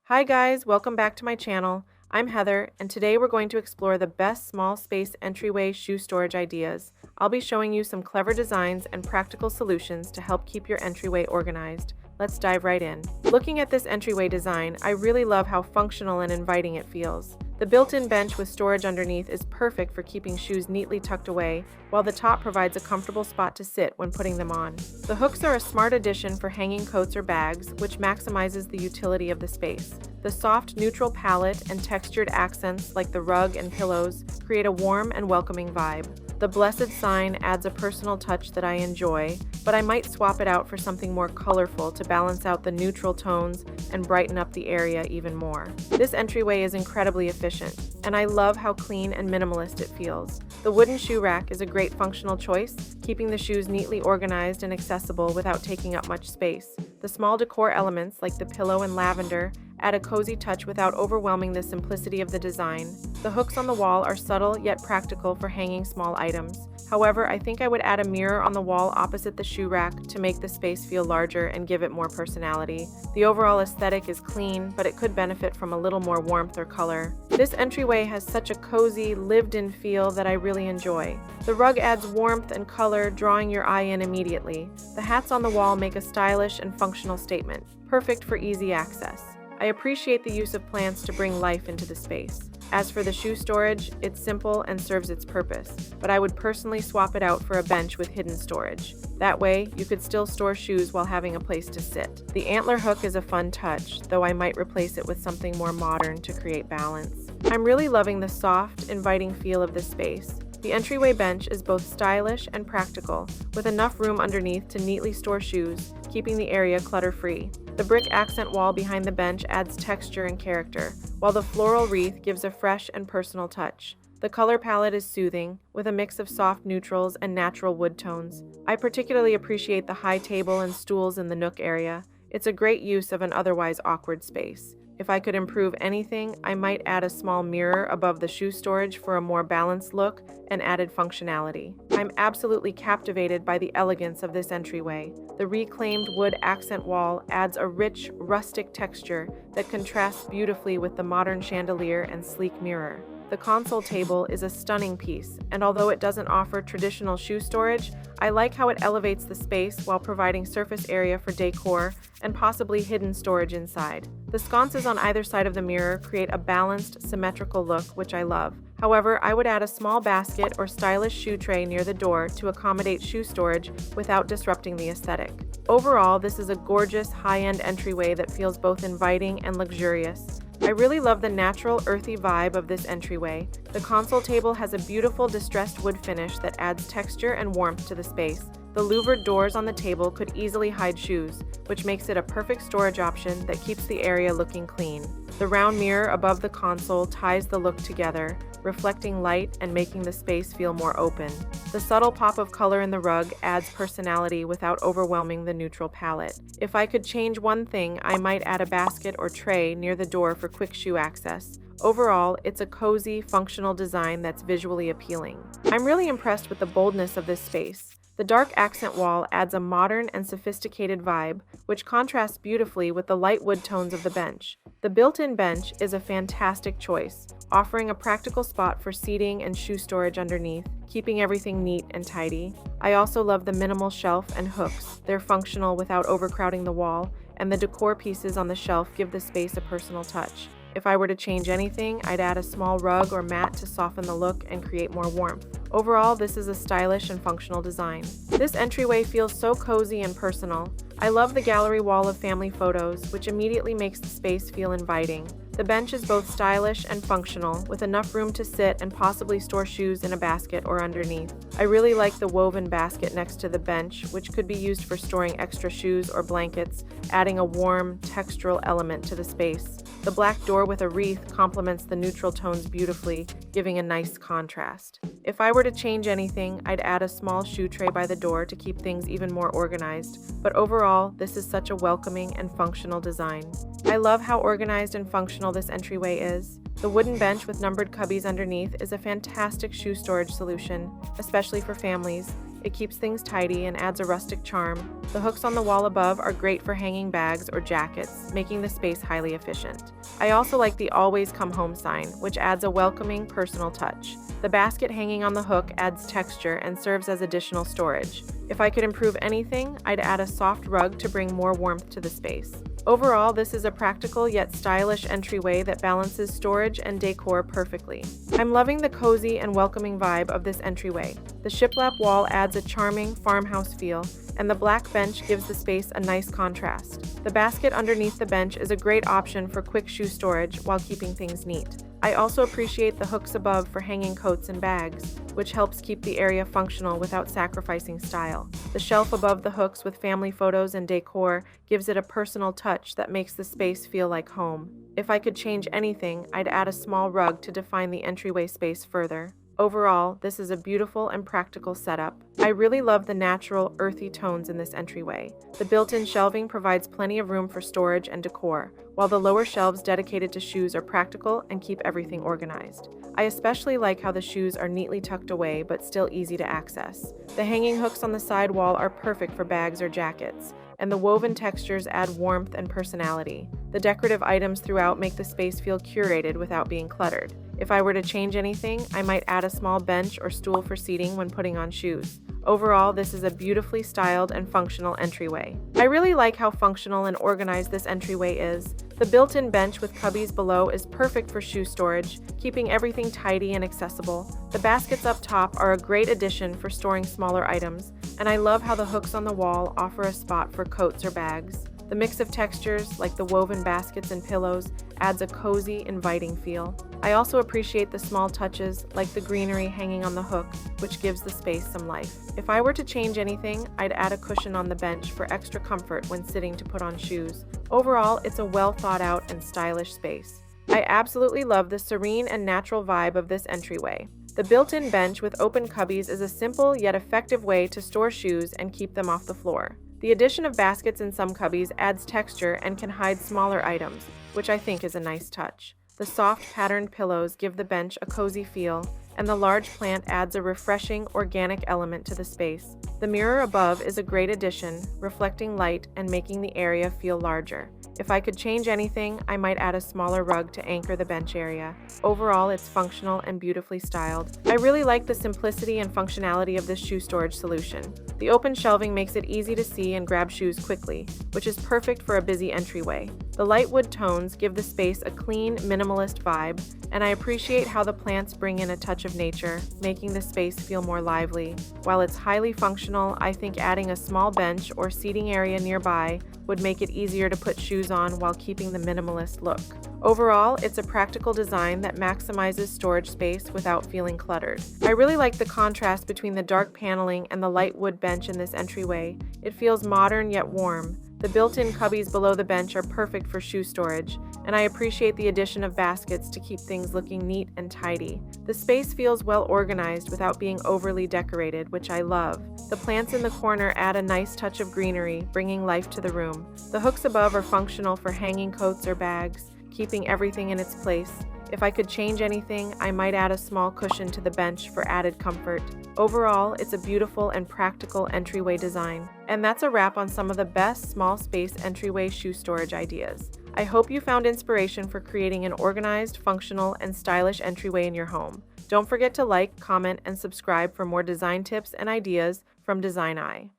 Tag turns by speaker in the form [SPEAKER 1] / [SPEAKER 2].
[SPEAKER 1] Hi guys, welcome back to my channel. I'm Heather, and today we're going to explore the best small space entryway shoe storage ideas. I'll be showing you some clever designs and practical solutions to help keep your entryway organized. Let's dive right in. Looking at this entryway design, I really love how functional and inviting it feels. The built-in bench with storage underneath is perfect for keeping shoes neatly tucked away, while the top provides a comfortable spot to sit when putting them on. The hooks are a smart addition for hanging coats or bags, which maximizes the utility of the space. The soft, neutral palette and textured accents like the rug and pillows create a warm and welcoming vibe. The blessed sign adds a personal touch that I enjoy, but I might swap it out for something more colorful to balance out the neutral tones and brighten up the area even more. This entryway is incredibly efficient, and I love how clean and minimalist it feels. The wooden shoe rack is a great functional choice, keeping the shoes neatly organized and accessible without taking up much space. The small decor elements like the pillow and lavender add a cozy touch without overwhelming the simplicity of the design. The hooks on the wall are subtle yet practical for hanging small items. However, I think I would add a mirror on the wall opposite the shoe rack to make the space feel larger and give it more personality. The overall aesthetic is clean, but it could benefit from a little more warmth or color. This entryway has such a cozy, lived-in feel that I really enjoy. The rug adds warmth and color, drawing your eye in immediately. The hats on the wall make a stylish and functional statement, perfect for easy access. I appreciate the use of plants to bring life into the space. As for the shoe storage, it's simple and serves its purpose, but I would personally swap it out for a bench with hidden storage. That way, you could still store shoes while having a place to sit. The antler hook is a fun touch, though I might replace it with something more modern to create balance. I'm really loving the soft, inviting feel of this space. The entryway bench is both stylish and practical, with enough room underneath to neatly store shoes, keeping the area clutter-free. The brick accent wall behind the bench adds texture and character, while the floral wreath gives a fresh and personal touch. The color palette is soothing, with a mix of soft neutrals and natural wood tones. I particularly appreciate the high table and stools in the nook area. It's a great use of an otherwise awkward space. If I could improve anything, I might add a small mirror above the shoe storage for a more balanced look and added functionality. I'm absolutely captivated by the elegance of this entryway. The reclaimed wood accent wall adds a rich, rustic texture that contrasts beautifully with the modern chandelier and sleek mirror. The console table is a stunning piece, and although it doesn't offer traditional shoe storage, I like how it elevates the space while providing surface area for decor and possibly hidden storage inside. The sconces on either side of the mirror create a balanced, symmetrical look, which I love. However, I would add a small basket or stylish shoe tray near the door to accommodate shoe storage without disrupting the aesthetic. Overall, this is a gorgeous, high-end entryway that feels both inviting and luxurious. I really love the natural, earthy vibe of this entryway. The console table has a beautiful distressed wood finish that adds texture and warmth to the space. The louvered doors on the table could easily hide shoes, which makes it a perfect storage option that keeps the area looking clean. The round mirror above the console ties the look together, reflecting light and making the space feel more open. The subtle pop of color in the rug adds personality without overwhelming the neutral palette. If I could change one thing, I might add a basket or tray near the door for quick shoe access. Overall, it's a cozy, functional design that's visually appealing. I'm really impressed with the boldness of this space. The dark accent wall adds a modern and sophisticated vibe, which contrasts beautifully with the light wood tones of the bench. The built-in bench is a fantastic choice, offering a practical spot for seating and shoe storage underneath, keeping everything neat and tidy. I also love the minimal shelf and hooks. They're functional without overcrowding the wall, and the decor pieces on the shelf give the space a personal touch. If I were to change anything, I'd add a small rug or mat to soften the look and create more warmth. Overall, this is a stylish and functional design. This entryway feels so cozy and personal. I love the gallery wall of family photos, which immediately makes the space feel inviting. The bench is both stylish and functional, with enough room to sit and possibly store shoes in a basket or underneath. I really like the woven basket next to the bench, which could be used for storing extra shoes or blankets, adding a warm, textural element to the space. The black door with a wreath complements the neutral tones beautifully, giving a nice contrast. If I were to change anything, I'd add a small shoe tray by the door to keep things even more organized, but overall, this is such a welcoming and functional design. I love how organized and functional this entryway is. The wooden bench with numbered cubbies underneath is a fantastic shoe storage solution, especially for families. It keeps things tidy and adds a rustic charm. The hooks on the wall above are great for hanging bags or jackets, making the space highly efficient. I also like the "Always Come Home" sign, which adds a welcoming, personal touch. The basket hanging on the hook adds texture and serves as additional storage. If I could improve anything, I'd add a soft rug to bring more warmth to the space. Overall, this is a practical yet stylish entryway that balances storage and decor perfectly. I'm loving the cozy and welcoming vibe of this entryway. The shiplap wall adds a charming farmhouse feel, and the black bench gives the space a nice contrast. The basket underneath the bench is a great option for quick shoe storage while keeping things neat. I also appreciate the hooks above for hanging coats and bags, which helps keep the area functional without sacrificing style. The shelf above the hooks with family photos and decor gives it a personal touch that makes the space feel like home. If I could change anything, I'd add a small rug to define the entryway space further. Overall, this is a beautiful and practical setup. I really love the natural, earthy tones in this entryway. The built-in shelving provides plenty of room for storage and decor, while the lower shelves dedicated to shoes are practical and keep everything organized. I especially like how the shoes are neatly tucked away but still easy to access. The hanging hooks on the side wall are perfect for bags or jackets, and the woven textures add warmth and personality. The decorative items throughout make the space feel curated without being cluttered. If I were to change anything, I might add a small bench or stool for seating when putting on shoes. Overall, this is a beautifully styled and functional entryway. I really like how functional and organized this entryway is. The built-in bench with cubbies below is perfect for shoe storage, keeping everything tidy and accessible. The baskets up top are a great addition for storing smaller items, and I love how the hooks on the wall offer a spot for coats or bags. The mix of textures, like the woven baskets and pillows, adds a cozy, inviting feel. I also appreciate the small touches, like the greenery hanging on the hook, which gives the space some life. If I were to change anything, I'd add a cushion on the bench for extra comfort when sitting to put on shoes. Overall, it's a well thought out and stylish space. I absolutely love the serene and natural vibe of this entryway. The built-in bench with open cubbies is a simple yet effective way to store shoes and keep them off the floor. The addition of baskets in some cubbies adds texture and can hide smaller items, which I think is a nice touch. The soft patterned pillows give the bench a cozy feel, and the large plant adds a refreshing, organic element to the space. The mirror above is a great addition, reflecting light and making the area feel larger. If I could change anything, I might add a smaller rug to anchor the bench area. Overall, it's functional and beautifully styled. I really like the simplicity and functionality of this shoe storage solution. The open shelving makes it easy to see and grab shoes quickly, which is perfect for a busy entryway. The light wood tones give the space a clean, minimalist vibe, and I appreciate how the plants bring in a touch of nature, making the space feel more lively. While it's highly functional, I think adding a small bench or seating area nearby would make it easier to put shoes on while keeping the minimalist look. Overall, it's a practical design that maximizes storage space without feeling cluttered. I really like the contrast between the dark paneling and the light wood bench in this entryway. It feels modern yet warm. The built-in cubbies below the bench are perfect for shoe storage, and I appreciate the addition of baskets to keep things looking neat and tidy. The space feels well organized without being overly decorated, which I love. The plants in the corner add a nice touch of greenery, bringing life to the room. The hooks above are functional for hanging coats or bags, keeping everything in its place. If I could change anything, I might add a small cushion to the bench for added comfort. Overall, it's a beautiful and practical entryway design. And that's a wrap on some of the best small space entryway shoe storage ideas. I hope you found inspiration for creating an organized, functional, and stylish entryway in your home. Don't forget to like, comment, and subscribe for more design tips and ideas from Design Eye.